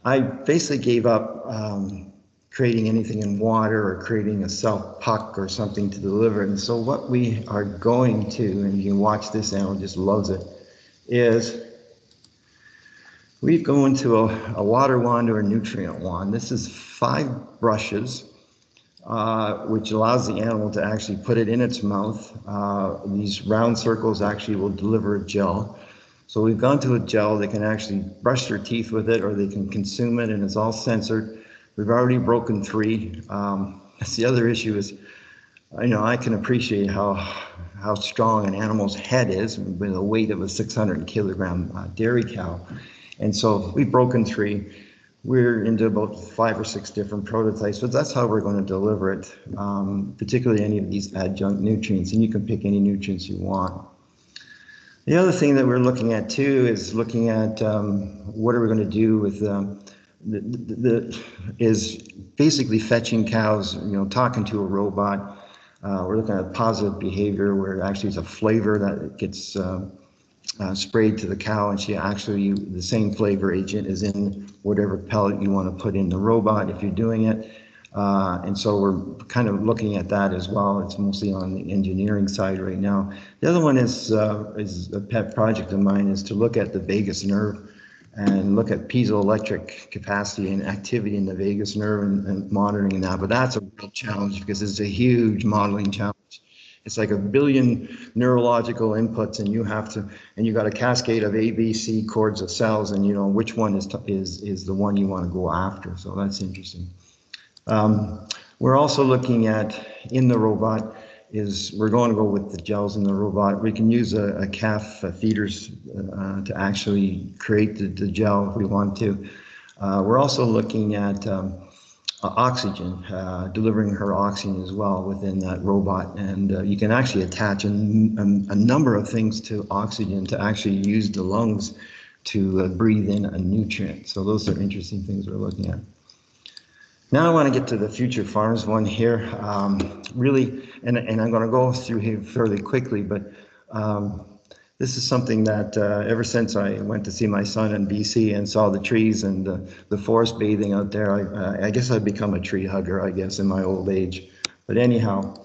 I basically gave up creating anything in water or creating a self puck or something to deliver it. And so what we are going to, and you can watch this animal just loves it, is we go into a water wand or a nutrient wand. This is 5 brushes, which allows the animal to actually put it in its mouth. These round circles actually will deliver a gel. So we've gone to a gel. They can actually brush their teeth with it, or they can consume it, and it's all censored. We've already broken 3. That's the other issue is, I can appreciate how strong an animal's head is with the weight of a 600 kilogram dairy cow. And so we've broken 3. We're into about 5 or 6 different prototypes, but that's how we're going to deliver it, particularly any of these adjunct nutrients, and you can pick any nutrients you want. The other thing that we're looking at too is looking at what are we going to do with is basically fetching cows, talking to a robot. We're looking at positive behavior where actually it's a flavor that gets sprayed to the cow, and the same flavor agent is in whatever pellet you want to put in the robot if you're doing it. And so we're kind of looking at that as well. It's mostly on the engineering side right now. The other one is a pet project of mine, is to look at the vagus nerve and look at piezoelectric capacity and activity in the vagus nerve and monitoring that. But that's a real challenge because it's a huge modeling challenge. It's like 1 billion neurological inputs, and you got a cascade of A, B, C cords of cells, and which one is the one you want to go after. So that's interesting. We're also looking at in the robot we're going to go with the gels in the robot. We can use a calf feeders to actually create the gel if we want to. We're also looking at oxygen, delivering her oxygen as well within that robot. And you can actually attach a number of things to oxygen to actually use the lungs to breathe in a nutrient. So those are interesting things we're looking at. Now I want to get to the future farms one here. Really, and I'm going to go through here fairly quickly, but this is something that ever since I went to see my son in BC and saw the trees and the forest bathing out there, I guess I've become a tree hugger, I guess, in my old age. But anyhow,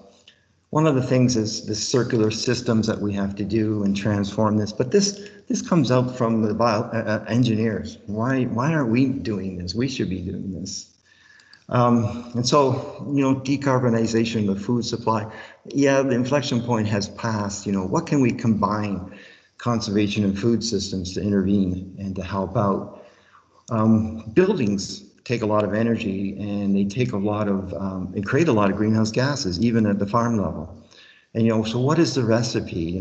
one of the things is the circular systems that we have to do and transform this. But this comes out from the engineers. Why aren't we doing this? We should be doing this. And so, decarbonization of the food supply, yeah, the inflection point has passed. What can we combine conservation and food systems to intervene and to help out? Buildings take a lot of energy and they take a lot of, and create a lot of greenhouse gases, even at the farm level. And, so what is the recipe?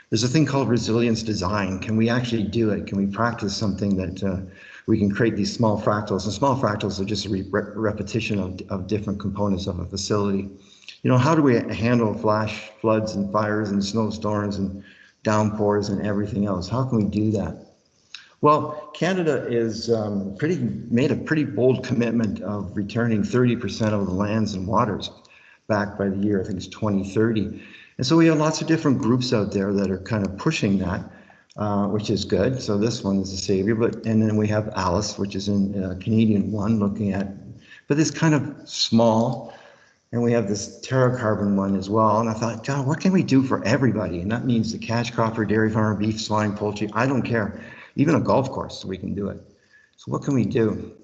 There's a thing called resilience design. Can we actually do it? Can we practice something that we can create these small fractals? And small fractals are just a repetition of different components of a facility. How do we handle flash floods and fires and snowstorms and downpours and everything else? How can we do that? Well, Canada is made a pretty bold commitment of returning 30% of the lands and waters back by the year, I think it's 2030. And so we have lots of different groups out there that are kind of pushing that, which is good. So this one is a savior, and then we have Alice, which is in Canadian one, looking at, but it's kind of small. And we have this terracarbon one as well. And I thought, God, what can we do for everybody? And that means the cash cropper, dairy farmer, beef, swine, poultry, I don't care. Even a golf course, we can do it. So what can we do?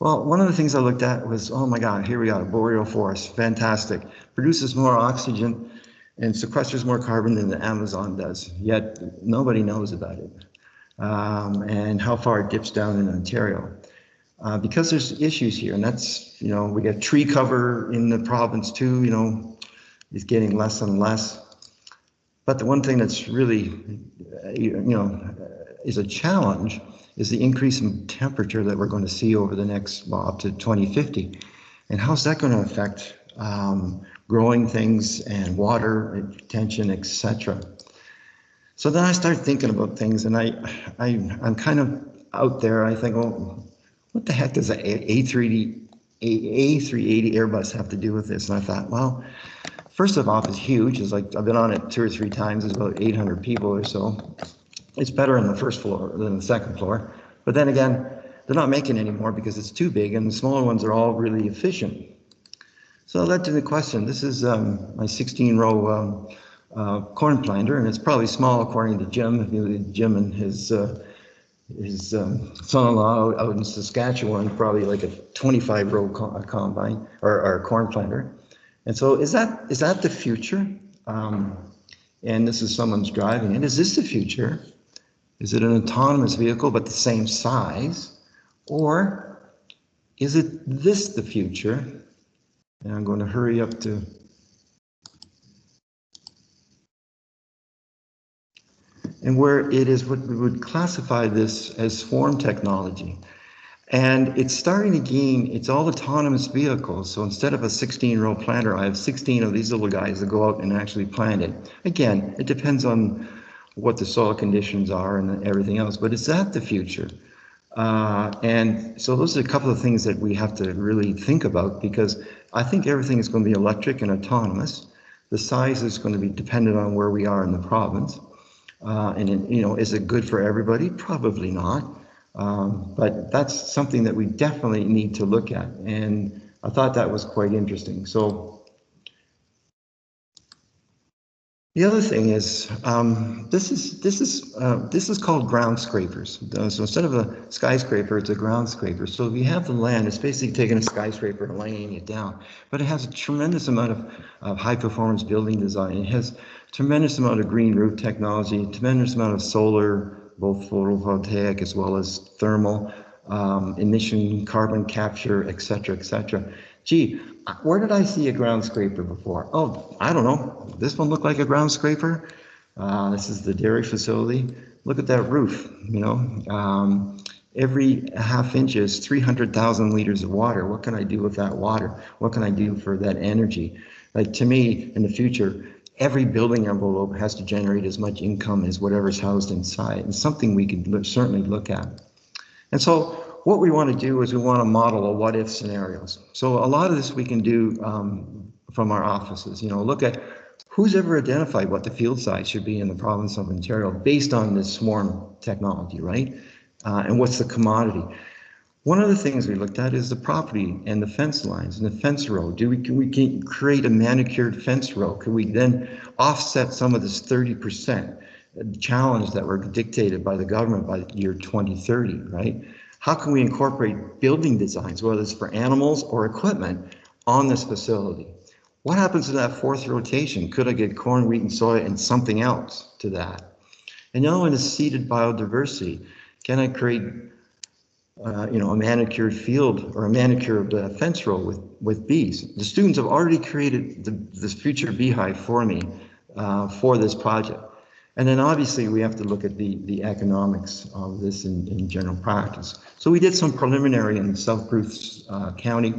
Well, one of the things I looked at was, oh my God, here we are, boreal forest, fantastic. Produces more oxygen and sequesters more carbon than the Amazon does, yet nobody knows about it. And how far it dips down in Ontario. Because there's issues here, and that's, we got tree cover in the province too, is getting less and less. But the one thing that's really, is a challenge is the increase in temperature that we're going to see over the next, up to 2050. And how's that going to affect growing things and water retention, etc. So then I start thinking about things, and I'm kind of out there. I think, well, what the heck does a A380 Airbus have to do with this? And I thought, well, first of all, it's huge. It's like I've been on it 2 or 3 times. It's about 800 people or so. It's better on the first floor than the second floor. But then again, they're not making any more because it's too big, and the smaller ones are all really efficient. So that led to the question. This is my 16-row corn planter, and it's probably small according to Jim. Jim and his son-in-law out in Saskatchewan, probably like a 25-row combine or corn planter. And so is that the future? And this is someone's driving it. Is this the future? Is it an autonomous vehicle but the same size? Or is it this the future? And I'm going to hurry up to. And where it is what we would classify this as swarm technology. And it's starting to gain, it's all autonomous vehicles. So instead of a 16-row planter, I have 16 of these little guys that go out and actually plant it. Again, it depends on what the soil conditions are and everything else, but is that the future? And so those are a couple of things that we have to really think about, because I think everything is going to be electric and autonomous. The size is going to be dependent on where we are in the province. Is it good for everybody? Probably not. But that's something that we definitely need to look at. And I thought that was quite interesting. So the other thing is, this is called ground scrapers. So instead of a skyscraper, it's a ground scraper. So if you have the land, it's basically taking a skyscraper and laying it down. But it has a tremendous amount of high performance building design. It has a tremendous amount of green roof technology, a tremendous amount of solar, both photovoltaic as well as thermal, emission, carbon capture, et cetera, et cetera. Gee, where did I see a ground scraper before? Oh, I don't know. This one looked like a ground scraper. This is the dairy facility. Look at that roof, Every half inch is 300,000 liters of water. What can I do with that water? What can I do for that energy? Like, to me, in the future, every building envelope has to generate as much income as whatever's housed inside, and something we could certainly look at. And so what we want to do is we want to model a what-if scenarios. So a lot of this we can do from our offices. Look at who's ever identified what the field size should be in the province of Ontario based on this swarm technology, right? And what's the commodity? One of the things we looked at is the property and the fence lines and the fence row. Can we create a manicured fence row? Can we then offset some of this 30% challenge that were dictated by the government by the year 2030, right? How can we incorporate building designs, whether it's for animals or equipment, on this facility? What happens to that fourth rotation? Could I get corn, wheat, and soy and something else to that? And in a seeded biodiversity, can I create a manicured field or a manicured fence row with bees? The students have already created this future beehive for me for this project. And then obviously we have to look at the economics of this in general practice. So we did some preliminary in South Bruce County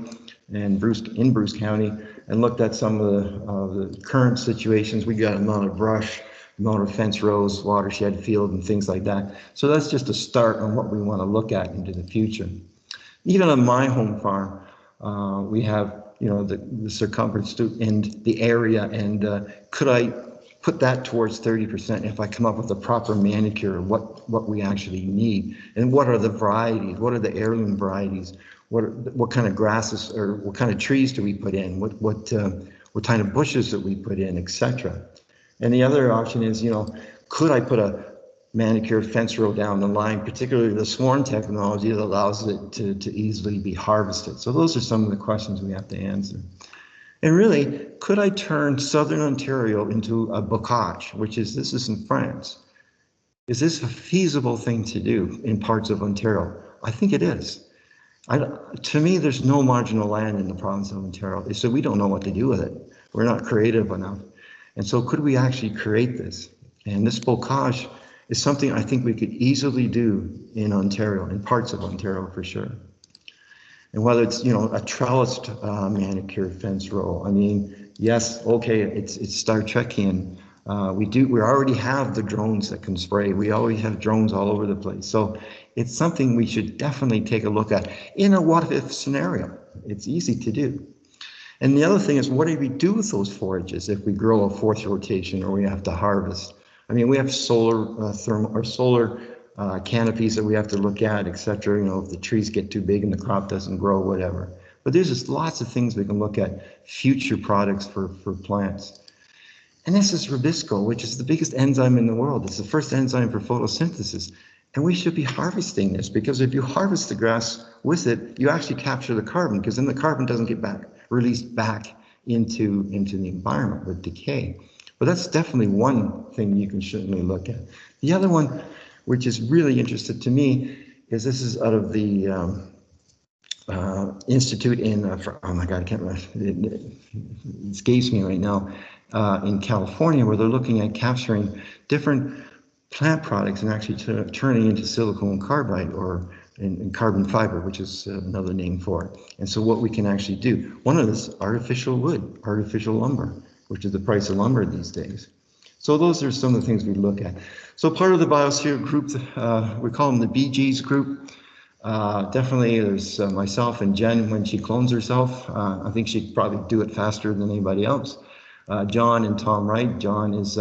and Bruce County, and looked at some of the current situations. We got a amount of brush, amount of fence rows, watershed field, and things like that. So that's just a start on what we want to look at into the future. Even on my home farm, we have the circumference and the area, and could I put that towards 30% if I come up with the proper manicure of what we actually need, and what are the varieties, what are the heirloom varieties, what kind of grasses or what kind of trees do we put in, what kind of bushes that we put in, etc. And the other option is, could I put a manicured fence row down the line, particularly the swarm technology that allows it to easily be harvested? So those are some of the questions we have to answer. And really, could I turn Southern Ontario into a bocage, this is in France? Is this a feasible thing to do in parts of Ontario? I think it is. To me, there's no marginal land in the province of Ontario, so we don't know what to do with it. We're not creative enough. And so could we actually create this? And this bocage is something I think we could easily do in Ontario, in parts of Ontario for sure. And whether it's, a trellised manicured fence row, yes, okay, it's Star Trekian. We already have the drones that can spray. We already have drones all over the place. So it's something we should definitely take a look at in a what-if scenario. It's easy to do. And the other thing is, what do we do with those forages if we grow a fourth rotation or we have to harvest? We have solar solar canopies that we have to look at, etc. If the trees get too big and the crop doesn't grow, whatever. But there's just lots of things we can look at, future products for plants. And this is rubisco, which is the biggest enzyme in the world. It's the first enzyme for photosynthesis. And we should be harvesting this, because if you harvest the grass with it, you actually capture the carbon, because then the carbon doesn't get released back into the environment with decay. But that's definitely one thing you can certainly look at. The other one, which is really interesting to me, is this is out of the institute in, oh my God, I can't remember, it escapes me right now, in California, where they're looking at capturing different plant products and actually turning into silicon carbide or in carbon fiber, which is another name for it. And so what we can actually do, one of this, artificial wood, artificial lumber, which is the price of lumber these days. So those are some of the things we look at. So part of the biosphere group, we call them the BGs group. Definitely there's myself and Jen when she clones herself. I think she'd probably do it faster than anybody else. John and Tom Wright. John is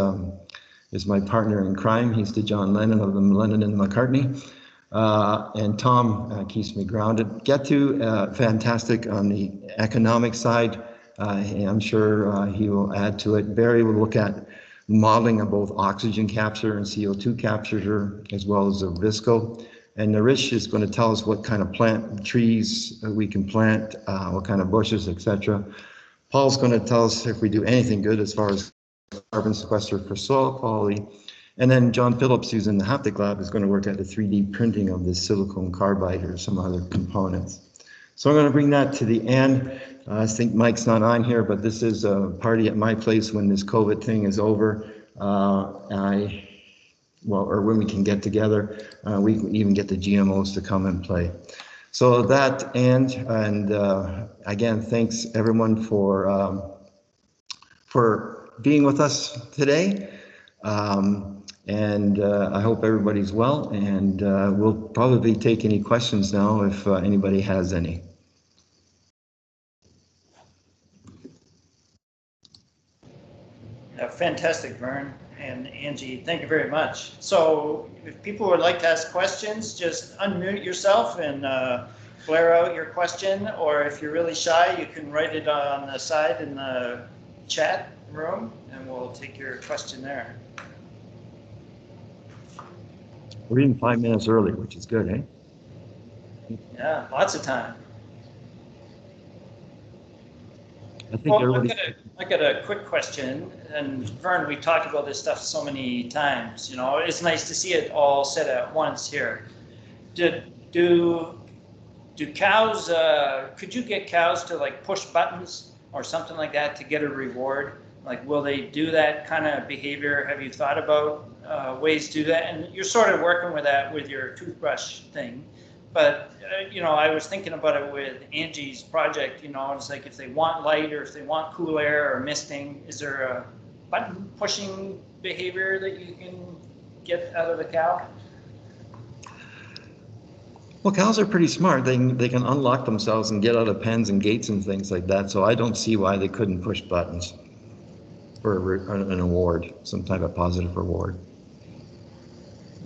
my partner in crime. He's the John Lennon of the Lennon and McCartney. And Tom keeps me grounded. Fantastic on the economic side. I'm sure he will add to it. Barry will look at modeling of both oxygen capture and CO2 capture, as well as the visco. And Narish is going to tell us what kind of trees we can plant, what kind of bushes, etc. Paul's going to tell us if we do anything good as far as carbon sequester for soil quality. And then John Phillips, who's in the Haptic Lab, is going to work at the 3D printing of this silicon carbide or some other components. So I'm going to bring that to the end. I think Mike's not on here, but this is a party at my place when this COVID thing is over. well, or when we can get together, we can even get the GMOs to come and play. So that and again, thanks everyone for being with us today. And I hope everybody's well, and we'll probably take any questions now if anybody has any. Fantastic, Vern and Angie. Thank you very much. So if people would like to ask questions, just unmute yourself and blare out your question, or if you're really shy, you can write it on the side in the chat room, and we'll take your question there. We're even 5 minutes early, which is good, eh? Yeah, lots of time. I think Well, I got a quick question, and Vern, we talked about this stuff so many times. You know, it's nice to see it all said at once here. Do cows? Could you get cows to like push buttons or something like that to get a reward? Like, will they do that kind of behavior? Have you thought about ways to do that? And you're sort of working with that with your toothbrush thing. But, you know, I was thinking about it with Angie's project, you know, it's like if they want light or if they want cool air or misting, is there a button pushing behavior that you can get out of the cow? Well, cows are pretty smart. They can unlock themselves and get out of pens and gates and things like that. So I don't see why they couldn't push buttons for an award, some type of positive reward.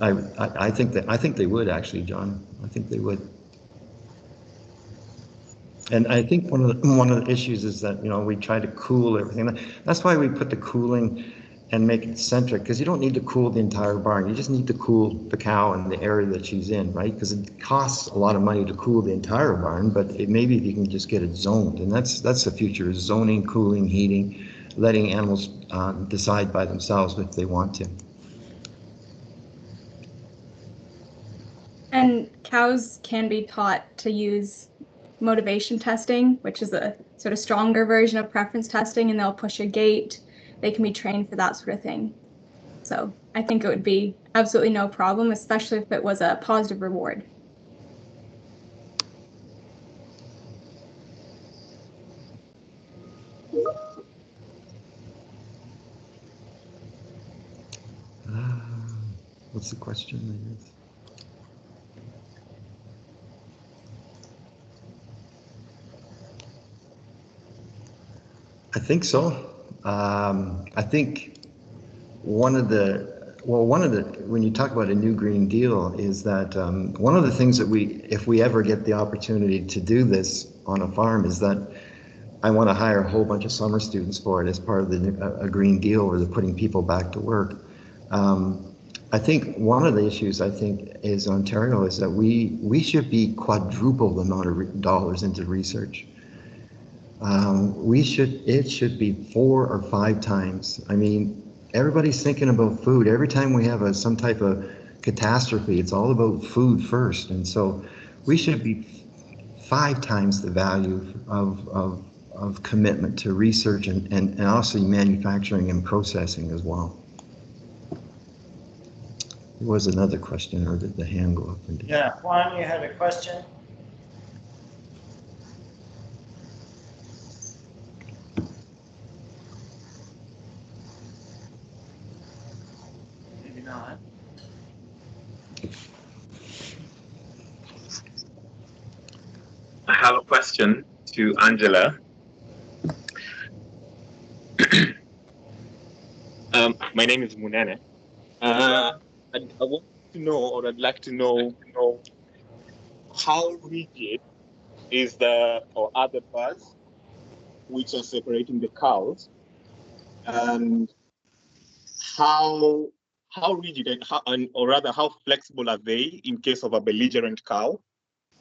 I think they would actually, John. I think they would. And I think one of the issues is that, you know, we try to cool everything. That's why we put the cooling and make it centric, because you don't need to cool the entire barn. You just need to cool the cow and the area that she's in, right? Because it costs a lot of money to cool the entire barn, but maybe if you can just get it zoned, and that's the future: is zoning, cooling, heating, letting animals decide by themselves if they want to. And cows can be taught to use motivation testing, which is a sort of stronger version of preference testing, and they'll push a gate. They can be trained for that sort of thing. So I think it would be absolutely no problem, especially if it was a positive reward. What's the question? I think so. I think one of the, when you talk about a new Green Deal, is that one of the things that if we ever get the opportunity to do this on a farm, is that I want to hire a whole bunch of summer students for it as part of a Green Deal where they're putting people back to work. I think one of the issues is Ontario is that we should be quadruple the amount of dollars into research. It should be 4 or 5 times. I mean, everybody's thinking about food. Every time we have some type of catastrophe, it's all about food first. And so we should be 5 times the value of commitment to research and also manufacturing and processing as well. There was another question, or did the hand go up? Yeah, Juan, you had a question? Maybe not. I have a question to Angela. My name is Munene. I want to know, or I'd like to know how rigid is or are the bars which are separating the cows, and how rigid or rather how flexible are they in case of a belligerent cow,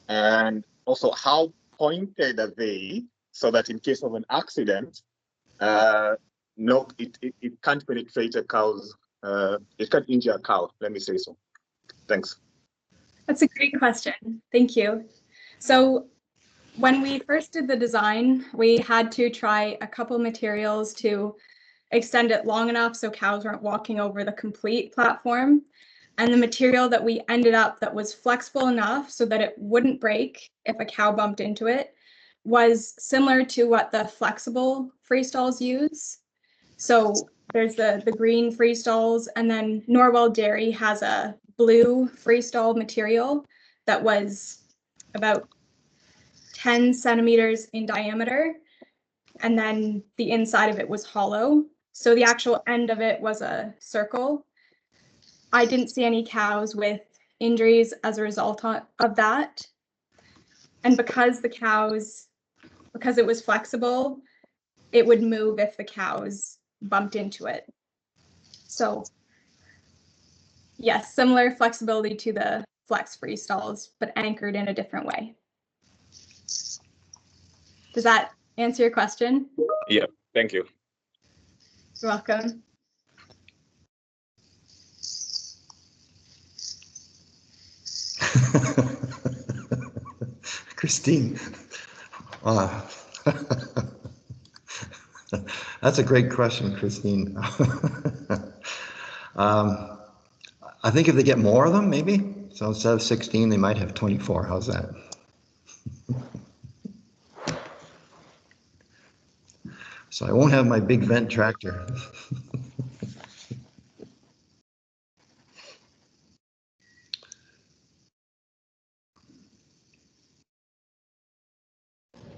and also how pointed are they so that in case of an accident, no, it can't penetrate a cow's, it can't injure a cow, let me say so. Thanks. That's a great question. Thank you. So when we first did the design, we had to try a couple materials to extend it long enough so cows weren't walking over the complete platform. And the material that we ended up that was flexible enough so that it wouldn't break if a cow bumped into it was similar to what the flexible freestalls use. So there's the green freestalls, and then Norwell Dairy has a blue freestall material that was about 10 centimeters in diameter, and then the inside of it was hollow. So the actual end of it was a circle. I didn't see any cows with injuries as a result of that. And because it was flexible, it would move if the cows bumped into it. So yes, similar flexibility to the flex freestalls, but anchored in a different way. Does that answer your question? Yeah, thank you. You're welcome. Christine. That's a great question, Christine. I think if they get more of them, maybe. So instead of 16, they might have 24. How's that? So I won't have my big vent tractor.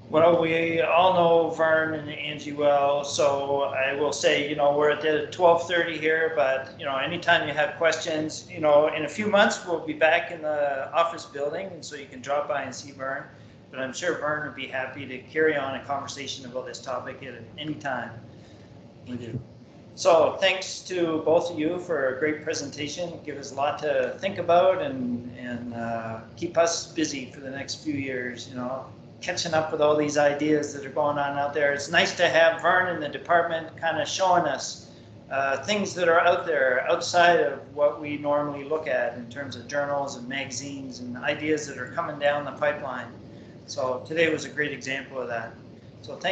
Well, we all know Vern and Angie well, so I will say, we're at the 12:30 here, but, anytime you have questions, in a few months, we'll be back in the office building, and so you can drop by and see Vern. But I'm sure Vern would be happy to carry on a conversation about this topic at any time. So thanks to both of you for a great presentation. Give us a lot to think about and keep us busy for the next few years, catching up with all these ideas that are going on out there. It's nice to have Vern in the department kind of showing us things that are out there outside of what we normally look at in terms of journals and magazines and ideas that are coming down the pipeline. So today was a great example of that. So thank